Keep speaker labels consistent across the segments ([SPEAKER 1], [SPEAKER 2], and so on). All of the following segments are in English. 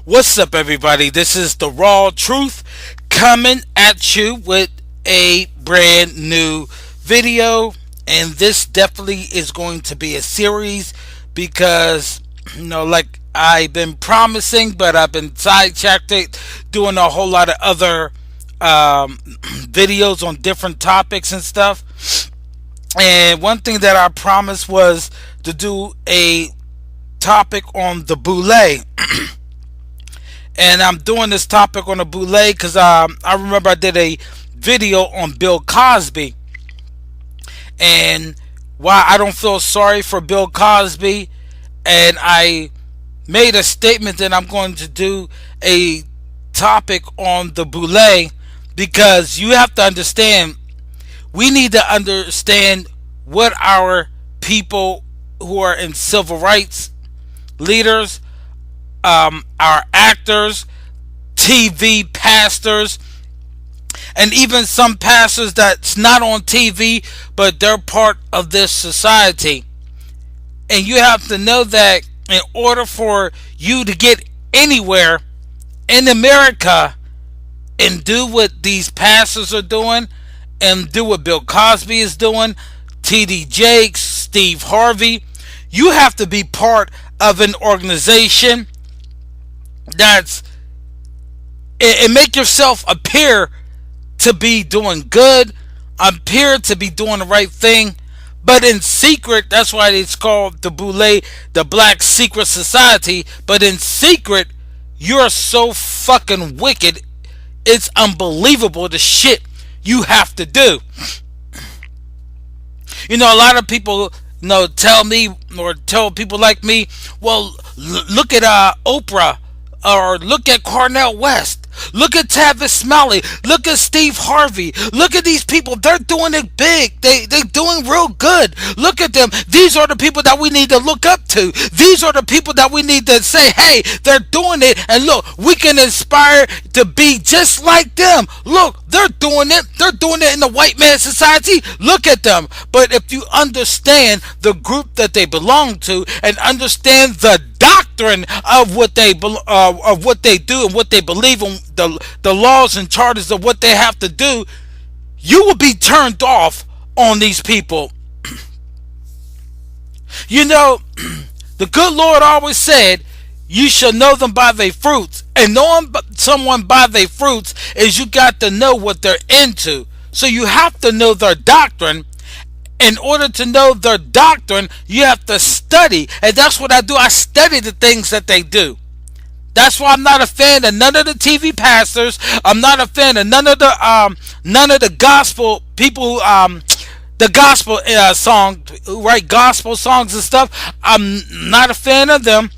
[SPEAKER 1] What's up, everybody? This is the Raw Truth coming at you with a brand new video, and this definitely is going to be a series because, like I've been promising, but I've been sidetracked doing a whole lot of other videos on different topics and stuff. And one thing that I promised was to do a topic on the Boule. And I'm doing this topic on the Boule because I remember I did a video on Bill Cosby and why I don't feel sorry for Bill Cosby, and I made a statement that I'm going to do a topic on the Boule because you have to understand, we need to understand what our people who are in civil rights leaders, our actors, TV pastors, and even some pastors that's not on TV, but they're part of this society. And you have to know that in order for you to get anywhere in America and do what these pastors are doing and do what Bill Cosby is doing, TD Jakes, Steve Harvey, you have to be part of an organization that's and make yourself appear to be doing good, appear to be doing the right thing, but in secret. That's why it's called the Boule, the Black Secret Society. But in secret, you're so fucking wicked, it's unbelievable the shit you have to do. A lot of people tell me, or tell people like me, well, look at Oprah, or look at Cornel West, look at Tavis Smiley, look at Steve Harvey, look at these people, they're doing it big, they doing real good, look at them. These are the people that we need to look up to. These are the people that we need to say, hey, they're doing it, and look, we can inspire to be just like them. Look, they're doing it in the white man society. Look at them. But if you understand the group that they belong to and understand the doctrine of what they do and what they believe in, the laws and charters of what they have to do, you will be turned off on these people. The good Lord always said, you shall know them by their fruits. And knowing someone by their fruits is you got to know what they're into. So you have to know their doctrine. In order to know their doctrine, you have to study. And that's what I do. I study the things that they do. That's why I'm not a fan of none of the TV pastors. I'm not a fan of none of the gospel people who, the gospel song, who write gospel songs and stuff. I'm not a fan of them.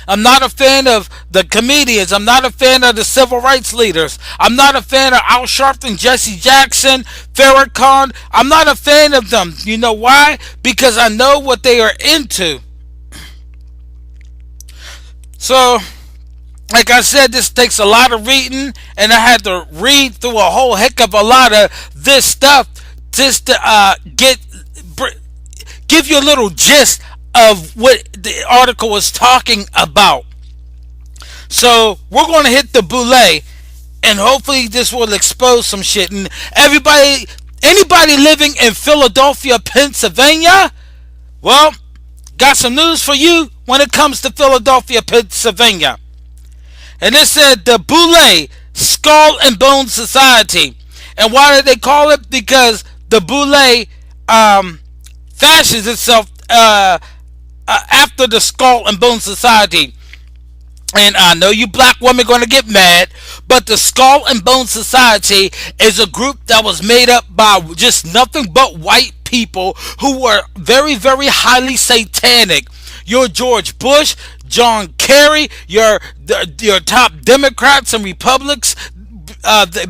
[SPEAKER 1] I'm not a fan of the comedians. I'm not a fan of the civil rights leaders. I'm not a fan of Al Sharpton, Jesse Jackson, Farrakhan. I'm not a fan of them. You know why? Because I know what they are into. So, like I said, this takes a lot of reading, and I had to read through a whole heck of a lot of this stuff just to give you a little gist of what the article was talking about. So we're going to hit the Boule, and hopefully this will expose some shit. And anybody living in Philadelphia, Pennsylvania, well, got some news for you when it comes to Philadelphia, Pennsylvania. And it said the Boule Skull and Bone Society. And why did they call it? Because the Boule fashions itself after the Skull and Bone Society. And I know you black women going to get mad, but the Skull and Bone Society is a group that was made up by just nothing but white people who were very, very highly satanic. Your George Bush, John Kerry, your top Democrats and the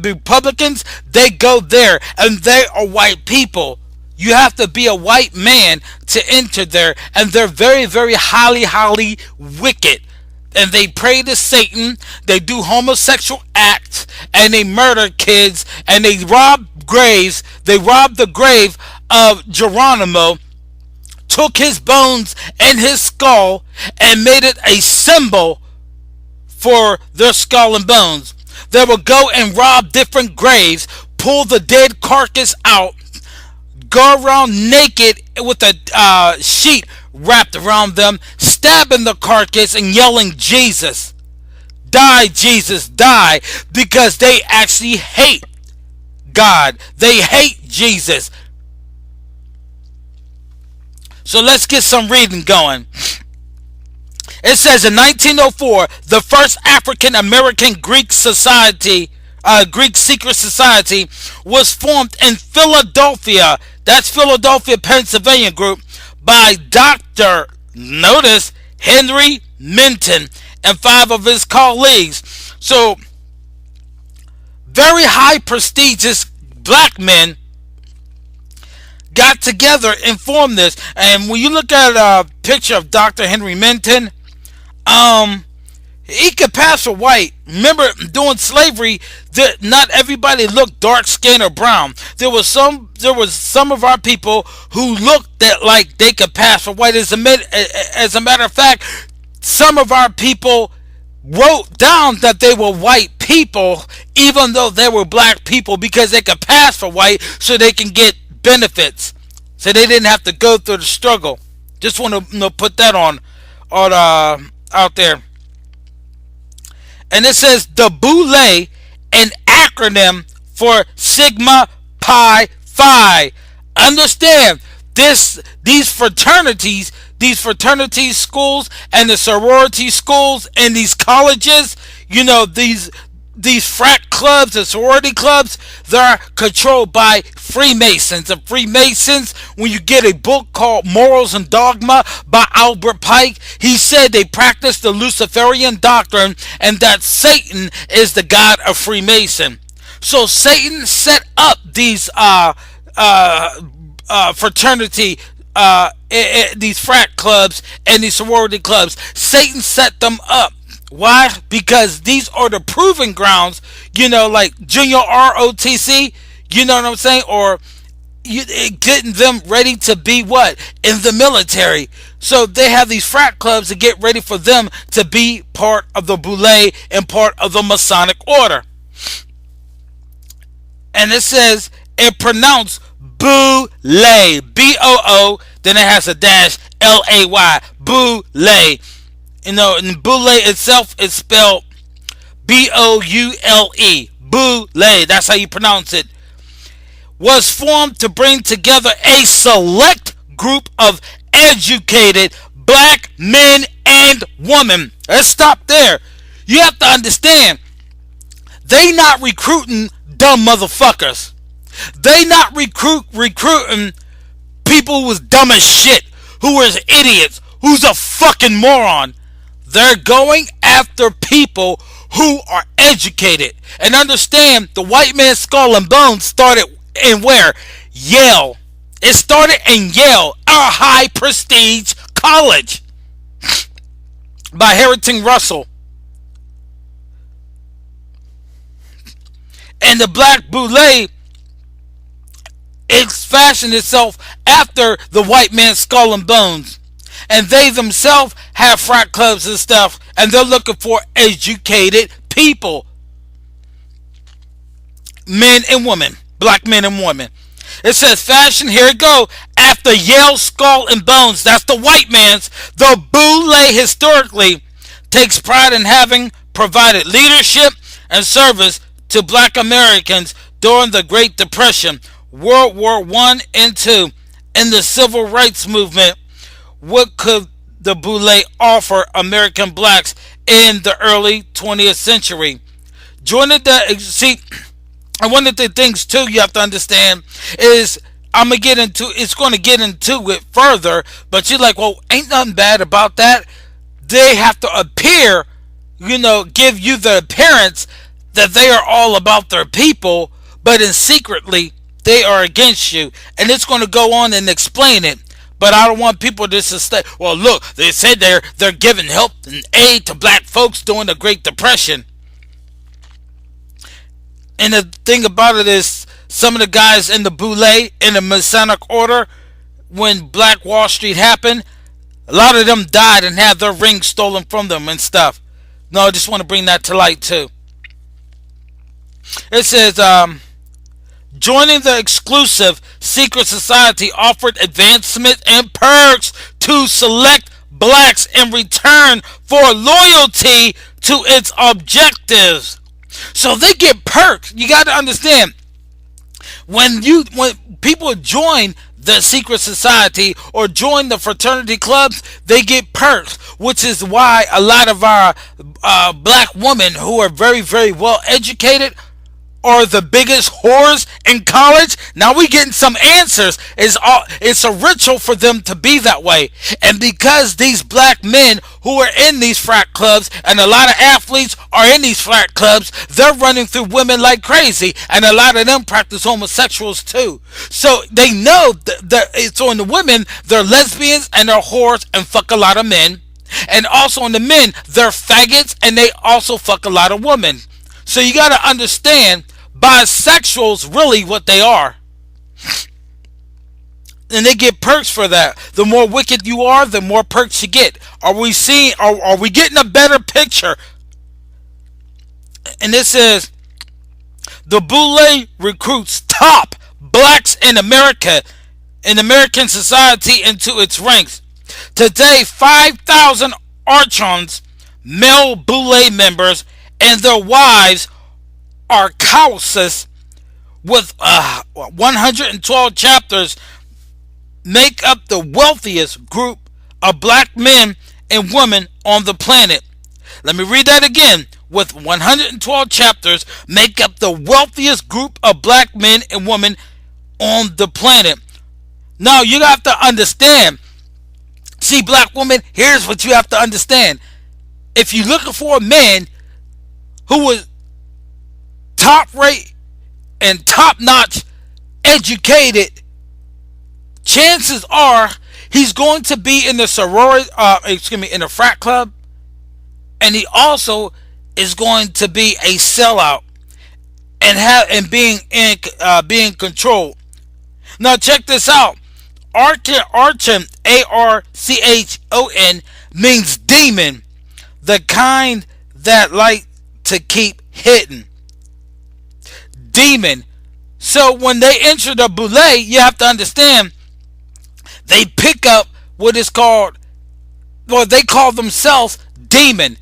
[SPEAKER 1] Republicans, they go there, and they are white people. You have to be a white man to enter there, and they're very, very highly, highly wicked. And they pray to Satan, they do homosexual acts, and they murder kids, and they rob graves. They robbed the grave of Geronimo, took his bones and his skull, and made it a symbol for their skull and bones. They will go and rob different graves, pull the dead carcass out, go around naked with a sheet wrapped around them, stabbing the carcass and yelling, Jesus, die, Jesus, die, because they actually hate God. They hate Jesus. So let's get some reading going. It says in 1904, the first African American Greek society, Greek secret society, was formed in Philadelphia. That's Philadelphia, Pennsylvania group by Dr. Notice Henry Minton and 5 of his colleagues. So very high prestigious black men got together and formed this. And when you look at a picture of Dr. Henry Minton, he could pass for white. Remember, during slavery, not everybody looked dark skinned or brown. There was some of our people who looked like they could pass for white. As a matter of fact, some of our people wrote down that they were white people, even though they were black people, because they could pass for white, so they can get benefits, so they didn't have to go through the struggle. Just want to put that on out there. And it says the Boule, an acronym for Sigma Pi Phi. Understand this? These fraternities schools and the sorority schools and these colleges, these frat clubs and sorority clubs, they're controlled by Freemasons. And Freemasons, when you get a book called Morals and Dogma by Albert Pike, he said they practice the Luciferian doctrine and that Satan is the god of Freemason. So Satan set up these fraternity, these frat clubs and these sorority clubs. Satan set them up. Why? Because these are the proving grounds, like junior ROTC, you know what I'm saying? Or getting them ready to be what? In the military. So they have these frat clubs to get ready for them to be part of the Boule and part of the Masonic order. And it says, it pronounced Boule, B-O-O, then it has a dash, L-A-Y, Boule. And Boule itself is spelled B-O-U-L-E. Boule, that's how you pronounce it. Was formed to bring together a select group of educated black men and women. Let's stop there. You have to understand, they not recruiting dumb motherfuckers. They not recruiting people who was dumb as shit, who was idiots, who's a fucking moron. They're going after people who are educated. And understand, the white man's skull and bones started in where? Yale. It started in Yale, our high prestige college, by Harrington Russell. And the Black Boule, it's fashioned itself after the white man's skull and bones. And they themselves have frat clubs and stuff, and they're looking for educated people, men and women, black men and women. It says fashion, here it go, after Yale skull and bones. That's the white man's. The Boule historically takes pride in having provided leadership and service to black Americans during the Great Depression, World War I and II, and the Civil Rights Movement. What could the Boule offer American blacks in the early 20th century? And one of the things too you have to understand is, it's going to get into it further, but you're like, well, ain't nothing bad about that. They have to appear, give you the appearance that they are all about their people, but in secretly they are against you. And it's going to go on and explain it. But I don't want people just to say, well, look, they said they're giving help and aid to black folks during the Great Depression. And the thing about it is, some of the guys in the Boule, in the Masonic order, when Black Wall Street happened, a lot of them died and had their rings stolen from them and stuff. No, I just want to bring that to light too. It says, joining the exclusive secret society offered advancement and perks to select blacks in return for loyalty to its objectives. So they get perks. You got to understand, when people join the secret society or join the fraternity clubs, they get perks, which is why a lot of our black women who are very, very well educated are the biggest whores in college. Now we getting some answers. It's a ritual for them to be that way. And because these black men who are in these frat clubs and a lot of athletes are in these frat clubs, they're running through women like crazy. And a lot of them practice homosexuals too. So they know that it's on the women, they're lesbians and they're whores and fuck a lot of men. And also on the men, they're faggots and they also fuck a lot of women. So you got to understand, bisexuals really what they are. And they get perks for that. The more wicked you are, the more perks you get. Are we seeing? Are we getting a better picture? And this says, the Boule recruits top blacks in American society into its ranks. Today, 5,000 Archons, male Boule members, and their wives are Kausis with 112 chapters make up the wealthiest group of black men and women on the planet. Let me read that again. With 112 chapters make up the wealthiest group of black men and women on the planet. Now you have to understand. See, black women, here's what you have to understand. If you're looking for a man who was top rate and top notch educated, chances are he's going to be in the sorority, in the frat club, and he also is going to be a sellout and being controlled. Now check this out. Archon, Archon, means demon, the kind that like to keep hidden. Demon. So when they enter the Boule, you have to understand they pick up what is called, well, they call themselves demon.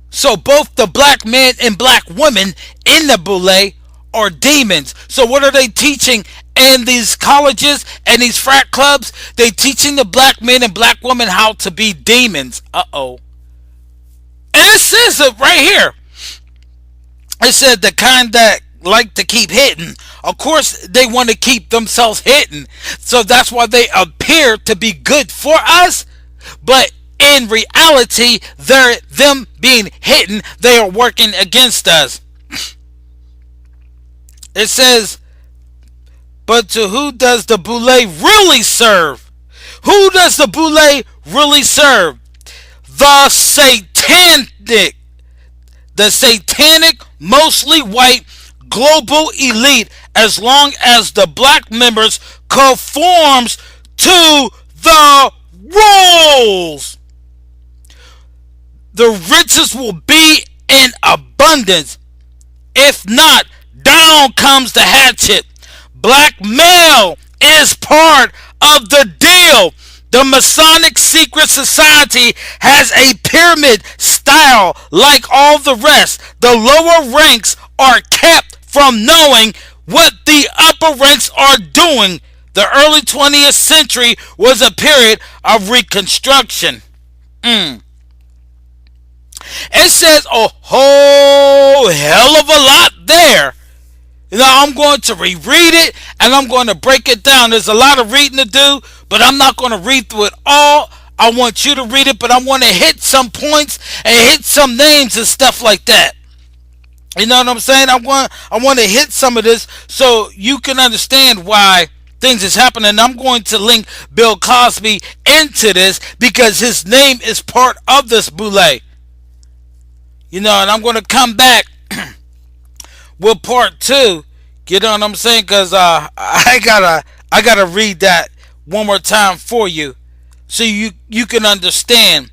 [SPEAKER 1] So both the black men and black women in the Boule are demons. So what are they teaching in these colleges and these frat clubs? They teaching the black men and black women how to be demons. Uh-oh. And it says it right here. It said the kind that like to keep hidden. Of course, they want to keep themselves hidden. So that's why they appear to be good for us. But in reality, them being hidden, they are working against us. It says, but to who does the Boule really serve? Who does the Boule really serve? The satanic, mostly white global elite, as long as the black members conforms to the rules. The riches will be in abundance. If not, down comes the hatchet. Black male is part of the deal. The Masonic secret society has a pyramid style like all the rest. The lower ranks are kept from knowing what the upper ranks are doing. The early 20th century was a period of reconstruction. It says a whole hell of a lot there. Now I'm going to reread it and I'm going to break it down. There's a lot of reading to do, but I'm not going to read through it all. I want you to read it, but I want to hit some points and hit some names and stuff like that. You know what I'm saying? I want to hit some of this so you can understand why things is happening. I'm going to link Bill Cosby into this because his name is part of this Boule. You know, and I'm going to come back with part 2. You know what I'm saying? Because I gotta read that one more time for you so you can understand.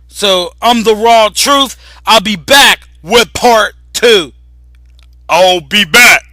[SPEAKER 1] So I'm the raw truth. I'll be back with part two. I'll be back.